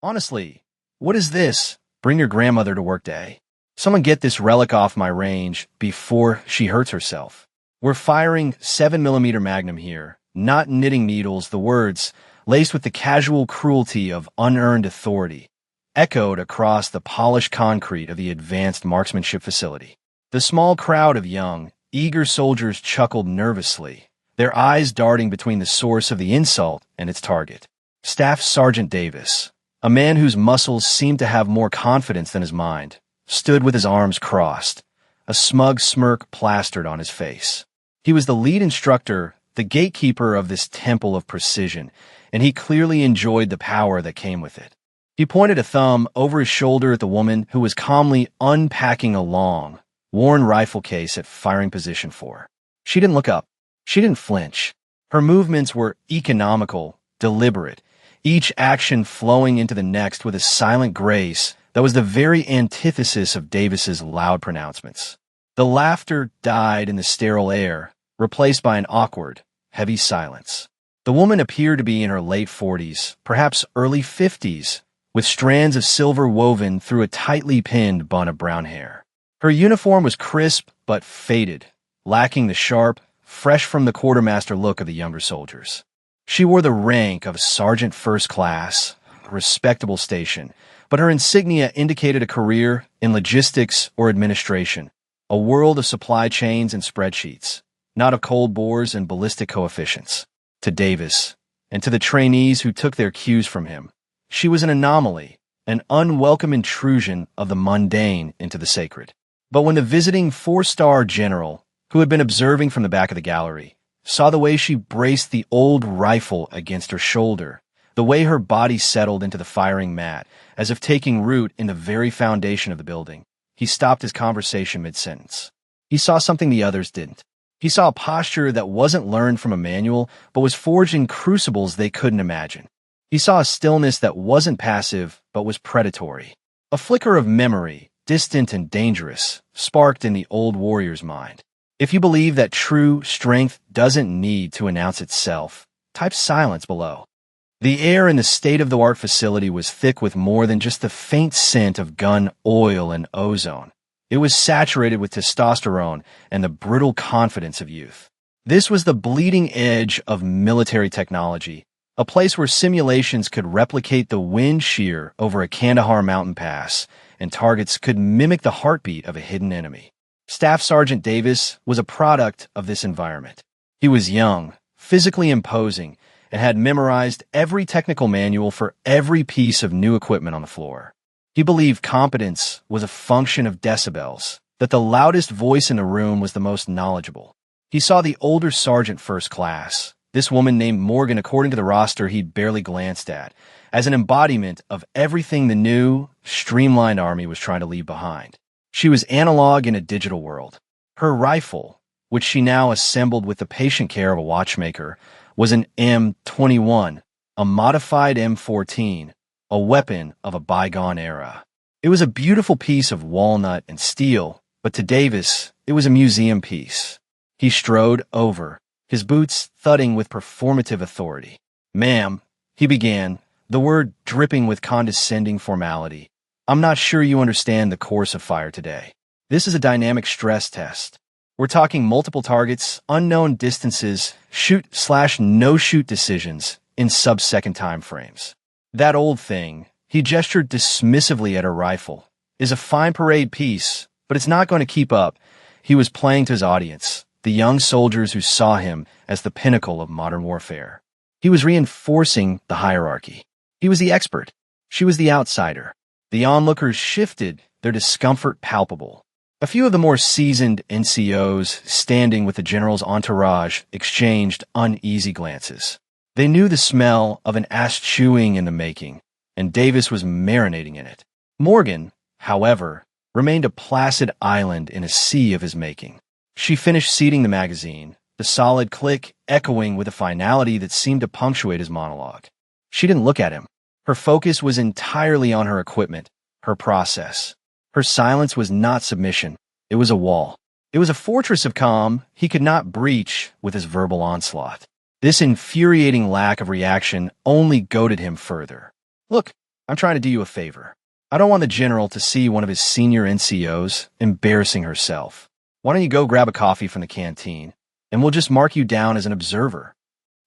Honestly, what is this? Bring your grandmother to work day. Someone get this relic off my range before she hurts herself. We're firing 7mm Magnum here, not knitting needles. The words, laced with the casual cruelty of unearned authority, echoed across the polished concrete of the advanced marksmanship facility. The small crowd of young, eager soldiers chuckled nervously, their eyes darting between the source of the insult and its target. Staff Sergeant Davis, a man whose muscles seemed to have more confidence than his mind, stood with his arms crossed, a smug smirk plastered on his face. He was the lead instructor, the gatekeeper of this temple of precision, and he clearly enjoyed the power that came with it. He pointed a thumb over his shoulder at the woman who was calmly unpacking a long, worn rifle case at firing position 4. She didn't look up. She didn't flinch. Her movements were economical, deliberate, each action flowing into the next with a silent grace that was the very antithesis of Davis's loud pronouncements. The laughter died in the sterile air, replaced by an awkward, heavy silence. The woman appeared to be in her late 40s, perhaps early 50s, with strands of silver woven through a tightly pinned bun of brown hair. Her uniform was crisp but faded, lacking the sharp, fresh from the quartermaster look of the younger soldiers. She wore the rank of Sergeant First Class, a respectable station, but her insignia indicated a career in logistics or administration, a world of supply chains and spreadsheets, not of cold bores and ballistic coefficients. To Davis, and to the trainees who took their cues from him, she was an anomaly, an unwelcome intrusion of the mundane into the sacred. But when the visiting 4-star general, who had been observing from the back of the gallery, saw the way she braced the old rifle against her shoulder, the way her body settled into the firing mat, as if taking root in the very foundation of the building, he stopped his conversation mid-sentence. He saw something the others didn't. He saw a posture that wasn't learned from a manual, but was forged in crucibles they couldn't imagine. He saw a stillness that wasn't passive, but was predatory. A flicker of memory, distant and dangerous, sparked in the old warrior's mind. If you believe that true strength doesn't need to announce itself, type silence below. The air in the state-of-the-art facility was thick with more than just the faint scent of gun oil and ozone. It was saturated with testosterone and the brittle confidence of youth. This was the bleeding edge of military technology, a place where simulations could replicate the wind shear over a Kandahar mountain pass, and targets could mimic the heartbeat of a hidden enemy. Staff Sergeant Davis was a product of this environment. He was young, physically imposing, and had memorized every technical manual for every piece of new equipment on the floor. He believed competence was a function of decibels, that the loudest voice in the room was the most knowledgeable. He saw the older Sergeant First Class, this woman named Morgan according to the roster he'd barely glanced at, as an embodiment of everything the new, streamlined army was trying to leave behind. She was analog in a digital world. Her rifle, which she now assembled with the patient care of a watchmaker, was an M21, a modified M14, a weapon of a bygone era. It was a beautiful piece of walnut and steel, but to Davis, it was a museum piece. He strode over, his boots thudding with performative authority. "Ma'am," he began, the word dripping with condescending formality, "I'm not sure you understand the course of fire today. This is a dynamic stress test. We're talking multiple targets, unknown distances, shoot/no-shoot decisions in sub-second time frames. That old thing," he gestured dismissively at her rifle, "is a fine parade piece, but it's not going to keep up." He was playing to his audience, the young soldiers who saw him as the pinnacle of modern warfare. He was reinforcing the hierarchy. He was the expert. She was the outsider. The onlookers shifted, their discomfort palpable. A few of the more seasoned NCOs, standing with the general's entourage, exchanged uneasy glances. They knew the smell of an ass chewing in the making, and Davis was marinating in it. Morgan, however, remained a placid island in a sea of his making. She finished seating the magazine, the solid click echoing with a finality that seemed to punctuate his monologue. She didn't look at him. Her focus was entirely on her equipment, her process. Her silence was not submission. It was a wall. It was a fortress of calm he could not breach with his verbal onslaught. This infuriating lack of reaction only goaded him further. "Look, I'm trying to do you a favor. I don't want the general to see one of his senior NCOs embarrassing herself. Why don't you go grab a coffee from the canteen, and we'll just mark you down as an observer."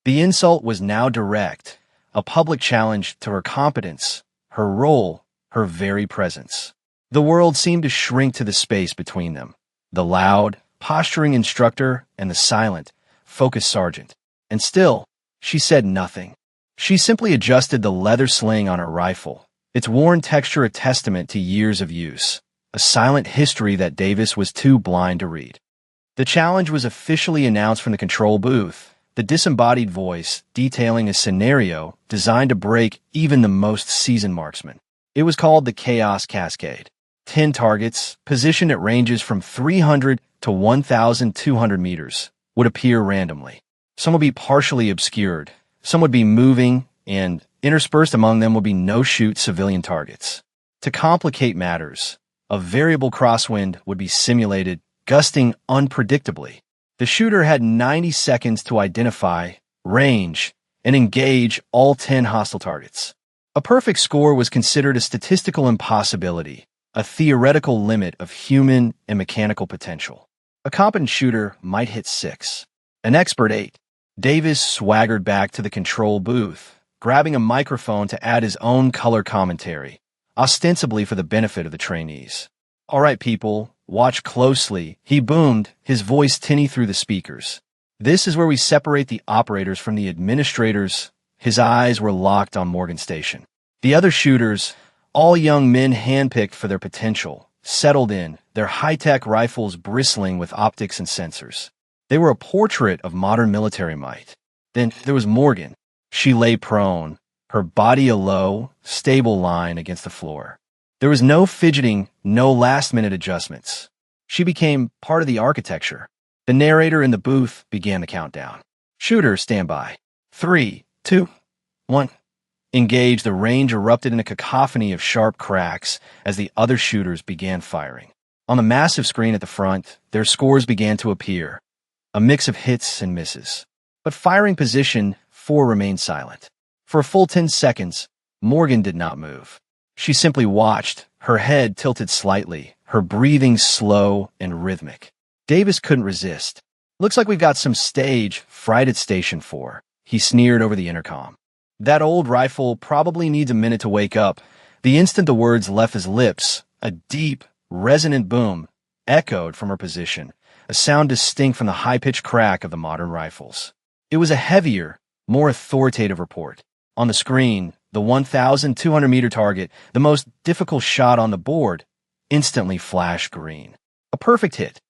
The insult was now direct, a public challenge to her competence, her role, her very presence. The world seemed to shrink to the space between them, the loud, posturing instructor and the silent, focused sergeant. And still, she said nothing. She simply adjusted the leather sling on her rifle, its worn texture a testament to years of use, a silent history that Davis was too blind to read. The challenge was officially announced from the control booth, the disembodied voice detailing a scenario designed to break even the most seasoned marksman. It was called the Chaos Cascade. 10 targets, positioned at ranges from 300 to 1,200 meters, would appear randomly. Some would be partially obscured, some would be moving, and interspersed among them would be no-shoot civilian targets. To complicate matters, a variable crosswind would be simulated, gusting unpredictably. The shooter had 90 seconds to identify, range, and engage all 10 hostile targets. A perfect score was considered a statistical impossibility, a theoretical limit of human and mechanical potential. A competent shooter might hit 6, an expert 8. Davis swaggered back to the control booth, grabbing a microphone to add his own color commentary, ostensibly for the benefit of the trainees. "All right, people, watch closely," he boomed, his voice tinny through the speakers. "This is where we separate the operators from the administrators." His eyes were locked on Morgan Station. The other shooters, all young men handpicked for their potential, settled in, their high-tech rifles bristling with optics and sensors. They were a portrait of modern military might. Then there was Morgan. She lay prone, her body a low, stable line against the floor. There was no fidgeting, no last-minute adjustments. She became part of the architecture. The narrator in the booth began the countdown. "Shooter, stand by. 3, 2, 1. Engage." The range erupted in a cacophony of sharp cracks as the other shooters began firing. On the massive screen at the front, their scores began to appear, a mix of hits and misses. But firing position 4 remained silent. For a full 10 seconds, Morgan did not move. She simply watched, her head tilted slightly, her breathing slow and rhythmic. Davis couldn't resist. "Looks like we've got some stage fright at Station 4, he sneered over the intercom. "That old rifle probably needs a minute to wake up." The instant the words left his lips, a deep, resonant boom echoed from her position, a sound distinct from the high-pitched crack of the modern rifles. It was a heavier, more authoritative report. On the screen, the 1,200-meter target, the most difficult shot on the board, instantly flashed green. A perfect hit.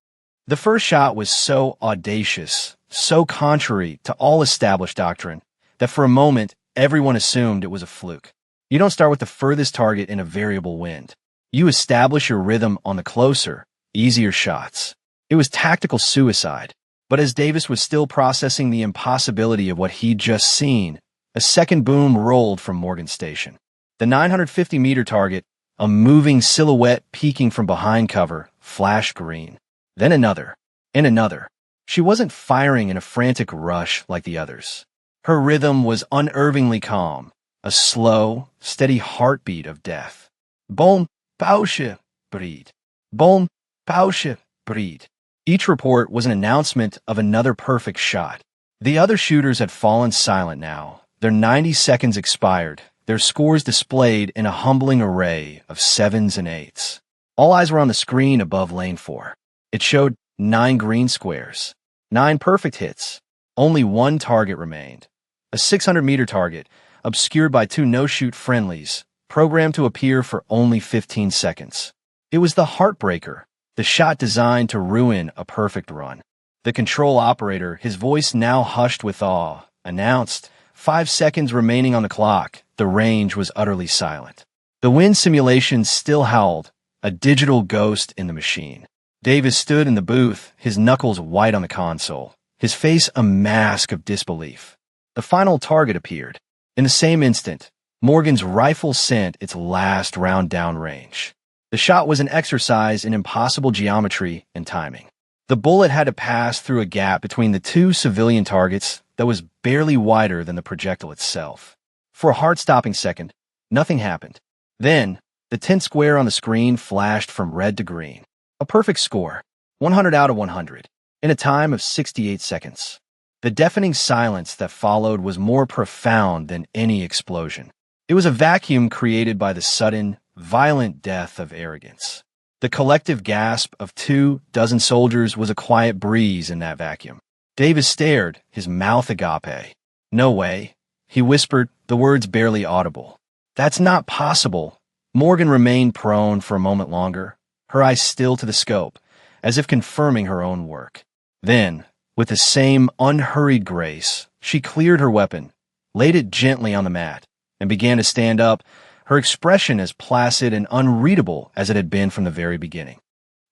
The first shot was so audacious, so contrary to all established doctrine, that for a moment, everyone assumed it was a fluke. You don't start with the furthest target in a variable wind. You establish your rhythm on the closer, easier shots. It was tactical suicide. But as Davis was still processing the impossibility of what he'd just seen, a second boom rolled from Morgan Station. The 950-meter target, a moving silhouette peeking from behind cover, flashed green. Then another, and another. She wasn't firing in a frantic rush like the others. Her rhythm was unervingly calm, a slow, steady heartbeat of death. Bon, Pausche, breed. Bon, Pausche, breed. Each report was an announcement of another perfect shot. The other shooters had fallen silent now. Their 90 seconds expired, their scores displayed in a humbling array of 7s and 8s. All eyes were on the screen above lane 4. It showed 9 green squares, 9 perfect hits. Only one target remained. A 600-meter target, obscured by 2 no-shoot friendlies, programmed to appear for only 15 seconds. It was the heartbreaker, the shot designed to ruin a perfect run. The control operator, his voice now hushed with awe, announced, 5 seconds remaining on the clock. The range was utterly silent. The wind simulation still howled, a digital ghost in the machine. Davis stood in the booth, his knuckles white on the console, his face a mask of disbelief. The final target appeared. In the same instant, Morgan's rifle sent its last round downrange. The shot was an exercise in impossible geometry and timing. The bullet had to pass through a gap between the 2 civilian targets that was barely wider than the projectile itself. For a heart-stopping second, nothing happened. Then, the 10th square on the screen flashed from red to green. A perfect score, 100 out of 100, in a time of 68 seconds. The deafening silence that followed was more profound than any explosion. It was a vacuum created by the sudden, violent death of arrogance. The collective gasp of 24 soldiers was a quiet breeze in that vacuum. Davis stared, his mouth agape. "No way," he whispered, the words barely audible. "That's not possible." Morgan remained prone for a moment longer, her eyes still to the scope, as if confirming her own work. Then, with the same unhurried grace, she cleared her weapon, laid it gently on the mat, and began to stand up, her expression as placid and unreadable as it had been from the very beginning.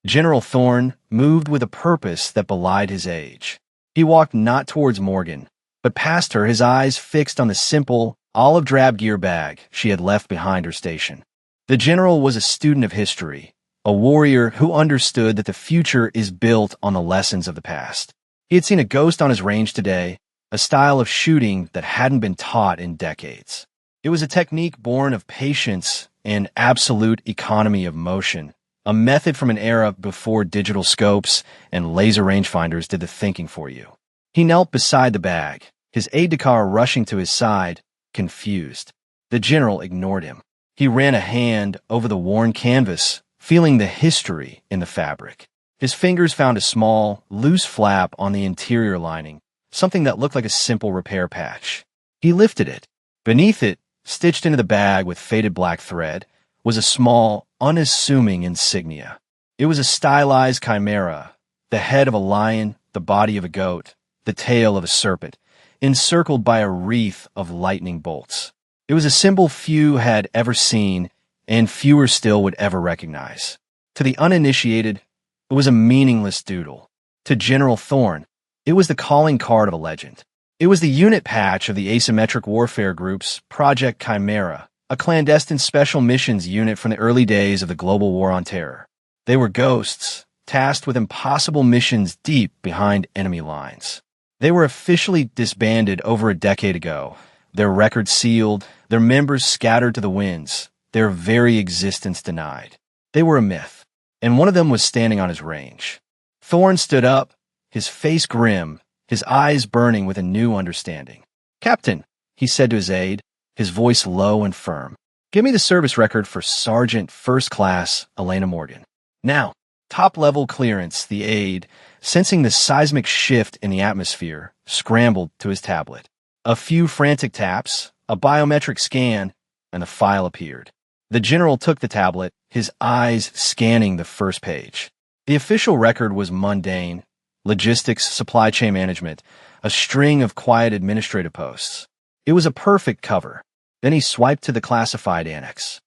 General Thorne moved with a purpose that belied his age. He walked not towards Morgan, but past her, his eyes fixed on the simple, olive-drab gear bag she had left behind her station. The general was a student of history, a warrior who understood that the future is built on the lessons of the past. He had seen a ghost on his range today, a style of shooting that hadn't been taught in decades. It was a technique born of patience and absolute economy of motion, a method from an era before digital scopes and laser rangefinders did the thinking for you. He knelt beside the bag, his aide-de-camp rushing to his side, confused. The general ignored him. He ran a hand over the worn canvas, feeling the history in the fabric. His fingers found a small, loose flap on the interior lining, something that looked like a simple repair patch. He lifted it. Beneath it, stitched into the bag with faded black thread, was a small, unassuming insignia. It was a stylized chimera, the head of a lion, the body of a goat, the tail of a serpent, encircled by a wreath of lightning bolts. It was a symbol few had ever seen, and fewer still would ever recognize. To the uninitiated, it was a meaningless doodle. To General Thorne, it was the calling card of a legend. It was the unit patch of the asymmetric warfare group's Project Chimera, a clandestine special missions unit from the early days of the global war on terror. They were ghosts, tasked with impossible missions deep behind enemy lines. They were officially disbanded over a decade ago, their records sealed, their members scattered to the winds, their very existence denied. They were a myth, and one of them was standing on his range. Thorne stood up, his face grim, his eyes burning with a new understanding. "Captain," he said to his aide, his voice low and firm, "give me the service record for Sergeant First Class Elena Morgan." "Now." Top-level clearance, the aide, sensing the seismic shift in the atmosphere, scrambled to his tablet. A few frantic taps, a biometric scan, and the file appeared. The general took the tablet, his eyes scanning the first page. The official record was mundane: logistics, supply chain management, a string of quiet administrative posts. It was a perfect cover. Then he swiped to the classified annex.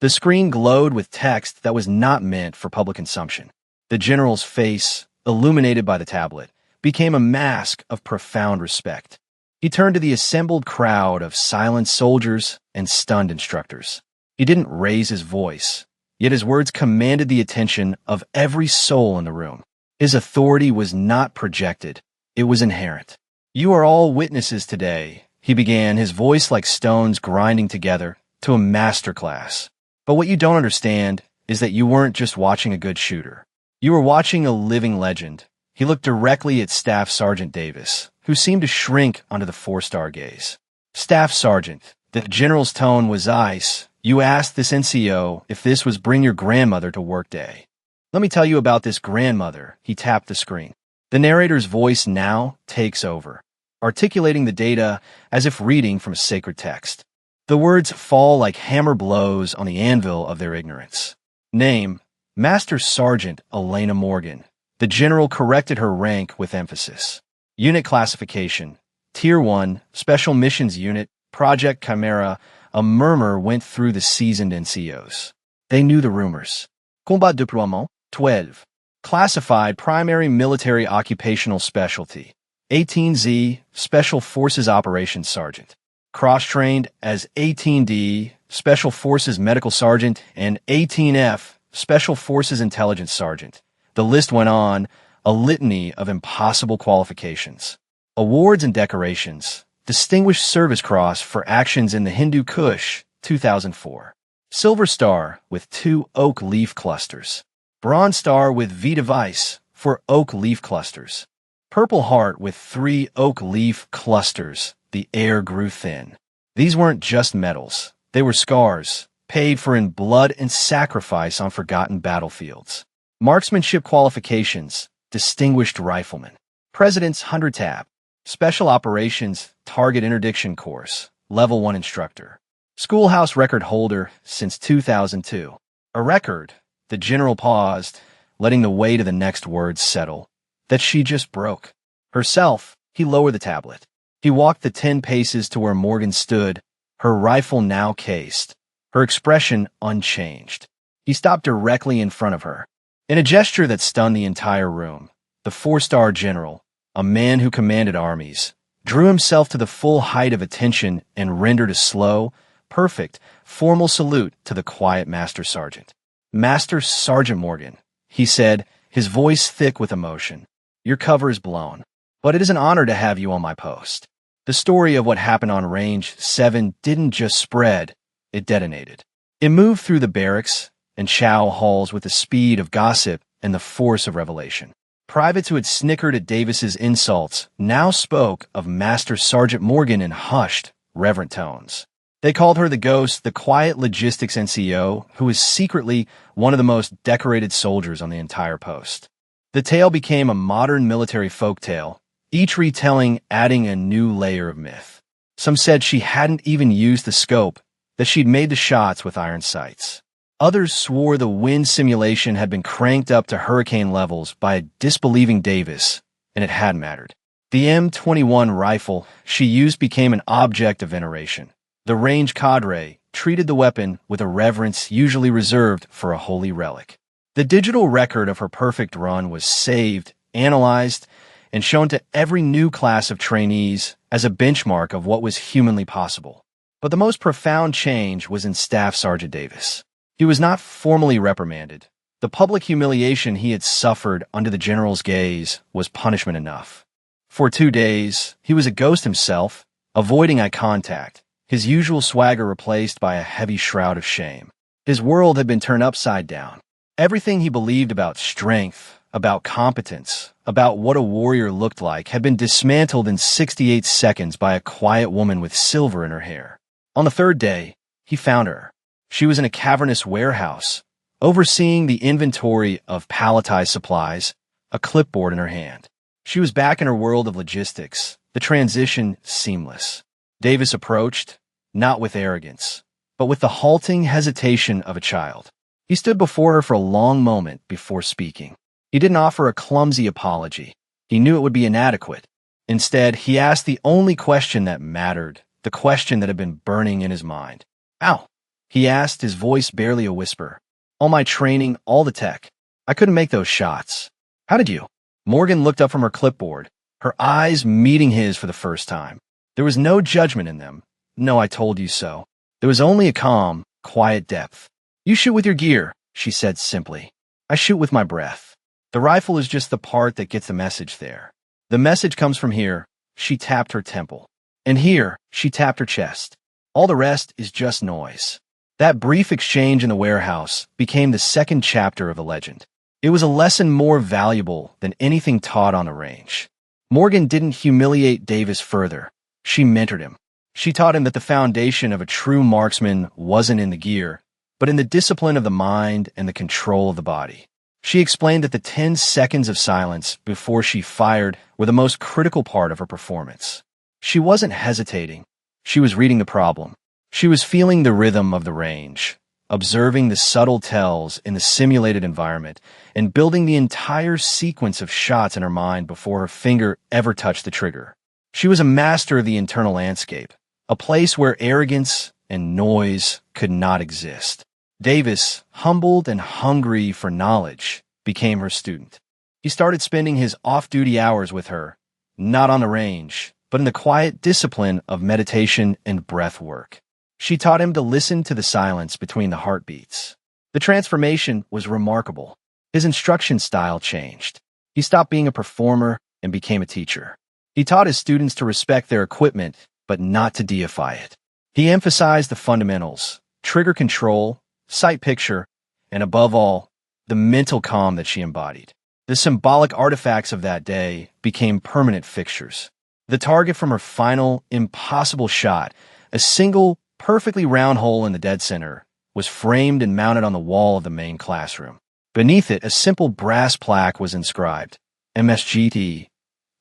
The screen glowed with text that was not meant for public consumption. The general's face, illuminated by the tablet, became a mask of profound respect. He turned to the assembled crowd of silent soldiers and stunned instructors. He didn't raise his voice, yet his words commanded the attention of every soul in the room. His authority was not projected, it was inherent. "You are all witnesses today," he began, his voice like stones grinding together, "to a masterclass. But what you don't understand is that you weren't just watching a good shooter. You were watching a living legend." He looked directly at Staff Sergeant Davis, who seemed to shrink under the four-star gaze. "Staff Sergeant," the general's tone was ice, "you asked this NCO if this was Bring Your Grandmother to Work Day. Let me tell you about this grandmother." He tapped the screen. The narrator's voice now takes over, articulating the data as if reading from a sacred text. The words fall like hammer blows on the anvil of their ignorance. Name: Master Sergeant Elena Morgan. The general corrected her rank with emphasis. Unit classification: Tier 1, Special Missions Unit, Project Chimera. A murmur went through the seasoned NCOs. They knew the rumors. Combat Deploiement: 12. Classified Primary Military Occupational Specialty. 18Z, Special Forces Operations Sergeant. Cross-trained as 18D, Special Forces Medical Sergeant, and 18F, Special Forces Intelligence Sergeant. The list went on, a litany of impossible qualifications. Awards and decorations: Distinguished Service Cross for actions in the Hindu Kush, 2004. Silver Star with 2 oak leaf clusters. Bronze Star with V device for oak leaf clusters. Purple Heart with 3 oak leaf clusters. The air grew thin. These weren't just medals. They were scars, paid for in blood and sacrifice on forgotten battlefields. Marksmanship qualifications, Distinguished Rifleman. President's 100 Tab. Special Operations Target Interdiction Course, Level 1 Instructor. Schoolhouse record holder since 2002. A record. The general paused, letting the weight of the next words settle. That she just broke. Herself, he lowered the tablet. He walked the 10 paces to where Morgan stood, her rifle now cased, her expression unchanged. He stopped directly in front of her. In a gesture that stunned the entire room, the 4-star general, a man who commanded armies, drew himself to the full height of attention and rendered a slow, perfect, formal salute to the quiet Master Sergeant. Master Sergeant Morgan, he said, his voice thick with emotion. Your cover is blown, but it is an honor to have you on my post. The story of what happened on Range 7 didn't just spread, it detonated. It moved through the barracks and chow halls with the speed of gossip and the force of revelation. Privates who had snickered at Davis's insults now spoke of Master Sergeant Morgan in hushed, reverent tones. They called her the ghost, the quiet logistics NCO, who was secretly one of the most decorated soldiers on the entire post. The tale became a modern military folktale, each retelling adding a new layer of myth. Some said she hadn't even used the scope, that she'd made the shots with iron sights. Others swore the wind simulation had been cranked up to hurricane levels by a disbelieving Davis, and it hadn't mattered. The M21 rifle she used became an object of veneration. The range cadre treated the weapon with a reverence usually reserved for a holy relic. The digital record of her perfect run was saved, analyzed, and shown to every new class of trainees as a benchmark of what was humanly possible. But the most profound change was in Staff Sergeant Davis. He was not formally reprimanded. The public humiliation he had suffered under the general's gaze was punishment enough. For 2 days, he was a ghost himself, avoiding eye contact, his usual swagger replaced by a heavy shroud of shame. His world had been turned upside down. Everything he believed about strength, about competence, about what a warrior looked like had been dismantled in 68 seconds by a quiet woman with silver in her hair. On the 3rd day, he found her. She was in a cavernous warehouse, overseeing the inventory of palletized supplies, a clipboard in her hand. She was back in her world of logistics, the transition seamless. Davis approached, not with arrogance, but with the halting hesitation of a child. He stood before her for a long moment before speaking. He didn't offer a clumsy apology. He knew it would be inadequate. Instead, he asked the only question that mattered, the question that had been burning in his mind. Ow, he asked, his voice barely a whisper. All my training, all the tech. I couldn't make those shots. How did you? Morgan looked up from her clipboard, her eyes meeting his for the first time. There was no judgment in them. No, I told you so. There was only a calm, quiet depth. You shoot with your gear, she said simply. I shoot with my breath. The rifle is just the part that gets the message there. The message comes from here. She tapped her temple. And here, she tapped her chest. All the rest is just noise. That brief exchange in the warehouse became the 2nd chapter of the legend. It was a lesson more valuable than anything taught on the range. Morgan didn't humiliate Davis further. She mentored him. She taught him that the foundation of a true marksman wasn't in the gear, but in the discipline of the mind and the control of the body. She explained that the 10 seconds of silence before she fired were the most critical part of her performance. She wasn't hesitating. She was reading the problem. She was feeling the rhythm of the range, observing the subtle tells in the simulated environment, and building the entire sequence of shots in her mind before her finger ever touched the trigger. She was a master of the internal landscape, a place where arrogance and noise could not exist. Davis, humbled and hungry for knowledge, became her student. He started spending his off-duty hours with her, not on the range, but in the quiet discipline of meditation and breath work. She taught him to listen to the silence between the heartbeats. The transformation was remarkable. His instruction style changed. He stopped being a performer and became a teacher. He taught his students to respect their equipment, but not to deify it. He emphasized the fundamentals: trigger control, sight picture, and above all, the mental calm that she embodied. The symbolic artifacts of that day became permanent fixtures. The target from her final, impossible shot, a single, perfectly round hole in the dead center, was framed and mounted on the wall of the main classroom. Beneath it, a simple brass plaque was inscribed, MSGT,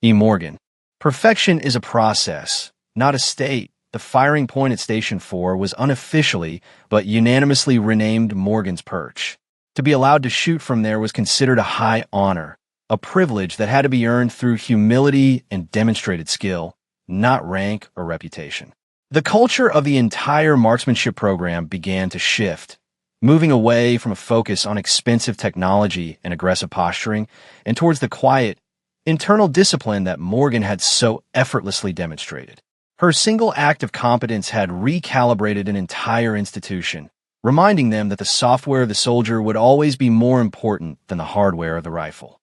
E. Morgan. Perfection is a process, not a state. The firing point at Station 4 was unofficially, but unanimously renamed Morgan's Perch. To be allowed to shoot from there was considered a high honor, a privilege that had to be earned through humility and demonstrated skill, not rank or reputation. The culture of the entire marksmanship program began to shift, moving away from a focus on expensive technology and aggressive posturing and towards the quiet, internal discipline that Morgan had so effortlessly demonstrated. Her single act of competence had recalibrated an entire institution, reminding them that the software of the soldier would always be more important than the hardware of the rifle.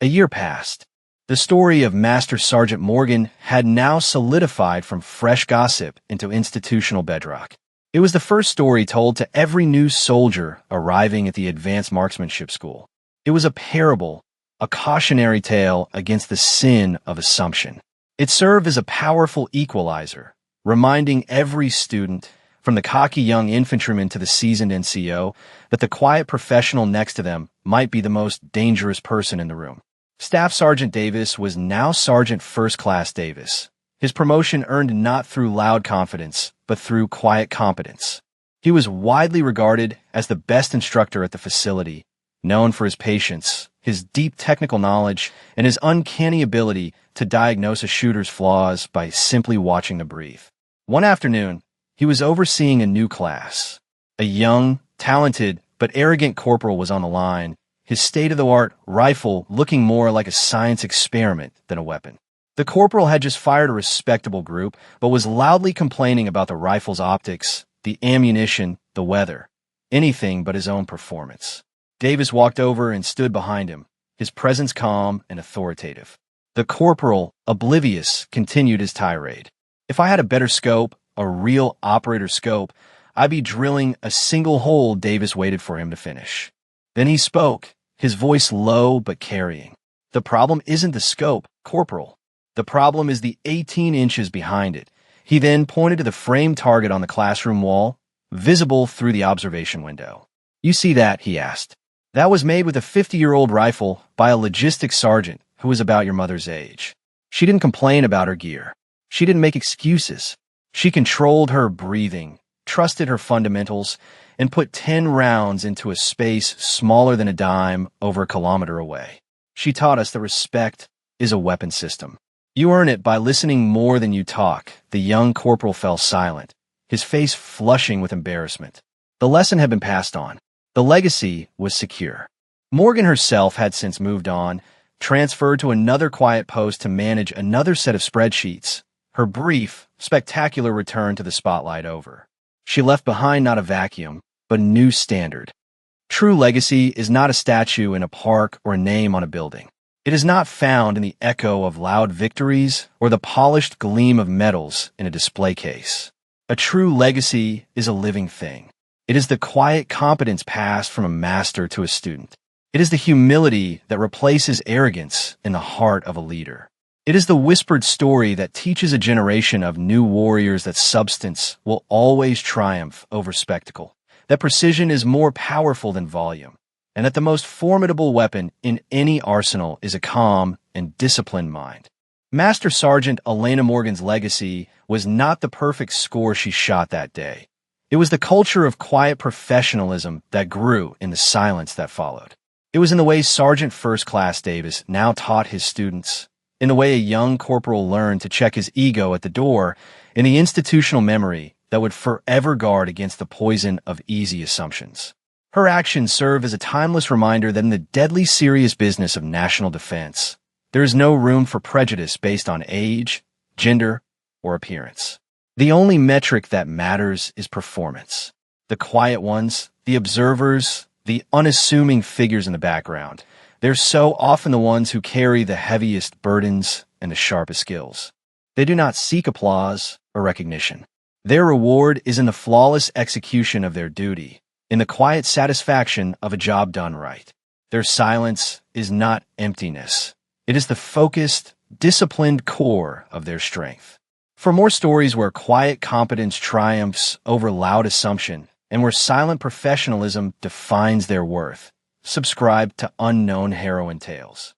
A year passed. The story of Master Sergeant Morgan had now solidified from fresh gossip into institutional bedrock. It was the first story told to every new soldier arriving at the advanced marksmanship school. It was a parable, a cautionary tale against the sin of assumption. It served as a powerful equalizer, reminding every student, from the cocky young infantryman to the seasoned NCO, that the quiet professional next to them might be the most dangerous person in the room. Staff Sergeant Davis was now Sergeant First Class Davis. His promotion earned not through loud confidence, but through quiet competence. He was widely regarded as the best instructor at the facility, known for his patience, his deep technical knowledge, and his uncanny ability to diagnose a shooter's flaws by simply watching them breathe. One afternoon, he was overseeing a new class. A young, talented, but arrogant corporal was on the line, his state-of-the-art rifle looking more like a science experiment than a weapon. The corporal had just fired a respectable group, but was loudly complaining about the rifle's optics, the ammunition, the weather, anything but his own performance. Davis walked over and stood behind him, his presence calm and authoritative. The corporal, oblivious, continued his tirade. If I had a better scope, a real operator scope, I'd be drilling a single hole. Davis waited for him to finish. Then he spoke, his voice low but carrying. The problem isn't the scope, Corporal. The problem is the 18 inches behind it. He then pointed to the framed target on the classroom wall, visible through the observation window. You see that? He asked. That was made with a 50-year-old rifle by a logistics sergeant who was about your mother's age. She didn't complain about her gear. She didn't make excuses. She controlled her breathing, trusted her fundamentals, and put 10 rounds into a space smaller than a dime over a kilometer away. She taught us that respect is a weapon system. You earn it by listening more than you talk. The young corporal fell silent, his face flushing with embarrassment. The lesson had been passed on. The legacy was secure. Morgan herself had since moved on, transferred to another quiet post to manage another set of spreadsheets. Her brief, spectacular return to the spotlight over. She left behind not a vacuum, but a new standard. True legacy is not a statue in a park or a name on a building. It is not found in the echo of loud victories or the polished gleam of medals in a display case. A true legacy is a living thing. It is the quiet competence passed from a master to a student. It is the humility that replaces arrogance in the heart of a leader. It is the whispered story that teaches a generation of new warriors that substance will always triumph over spectacle, that precision is more powerful than volume, and that the most formidable weapon in any arsenal is a calm and disciplined mind. Master Sergeant Elena Morgan's legacy was not the perfect score she shot that day. It was the culture of quiet professionalism that grew in the silence that followed. It was in the way Sergeant First Class Davis now taught his students, in the way a young corporal learned to check his ego at the door, in the institutional memory that would forever guard against the poison of easy assumptions. Her actions serve as a timeless reminder that in the deadly serious business of national defense, there is no room for prejudice based on age, gender, or appearance. The only metric that matters is performance. The quiet ones, the observers, the unassuming figures in the background, they're so often the ones who carry the heaviest burdens and the sharpest skills. They do not seek applause or recognition. Their reward is in the flawless execution of their duty, in the quiet satisfaction of a job done right. Their silence is not emptiness. It is the focused, disciplined core of their strength. For more stories where quiet competence triumphs over loud assumption and where silent professionalism defines their worth, subscribe to Unknown Heroine Tales.